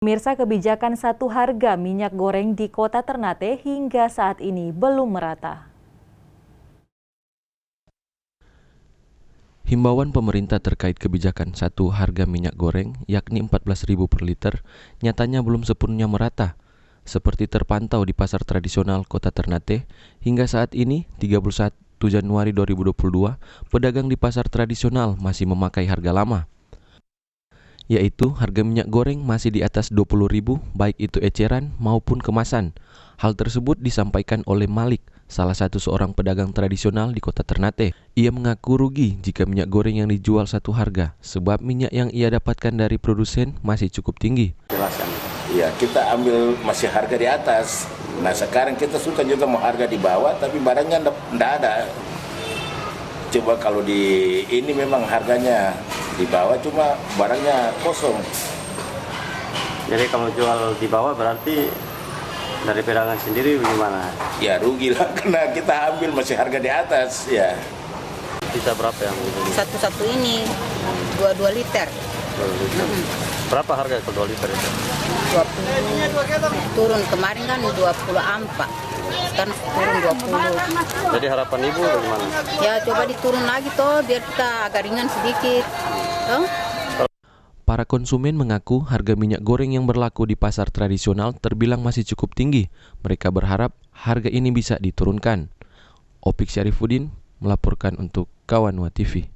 Pemirsa, kebijakan satu harga minyak goreng di Kota Ternate hingga saat ini belum merata. Himbauan pemerintah terkait kebijakan satu harga minyak goreng yakni Rp14.000 per liter nyatanya belum sepenuhnya merata. Seperti terpantau di pasar tradisional Kota Ternate, hingga saat ini 31 Januari 2022, pedagang di pasar tradisional masih memakai harga lama, yaitu harga minyak goreng masih di atas Rp20.000 baik itu eceran maupun kemasan. Hal tersebut disampaikan oleh Malik, salah satu seorang pedagang tradisional di Kota Ternate. Ia mengaku rugi jika minyak goreng yang dijual satu harga, sebab minyak yang ia dapatkan dari produsen masih cukup tinggi. Jelaskan. Ya, kita ambil masih harga di atas. Nah, sekarang kita suka juga mau harga di bawah, tapi barangnya enggak ada. Coba kalau di ini memang harganya di bawah, cuma barangnya kosong. Jadi kalau jual di bawah berarti dari pedagang sendiri gimana? Ya rugi lah, karena kita ambil masih harga di atas ya. Bisa berapa yang ini? Satu ini 22 liter. Berapa harga itu 2 liter itu? 20 turun kemarin kan 24. Sekarang turun 20. Jadi harapan ibu bagaimana? Ya coba diturun lagi toh biar kita agak ringan sedikit. Toh? Para konsumen mengaku harga minyak goreng yang berlaku di pasar tradisional terbilang masih cukup tinggi. Mereka berharap harga ini bisa diturunkan. Opik Syarifuddin melaporkan untuk Kawanwa TV.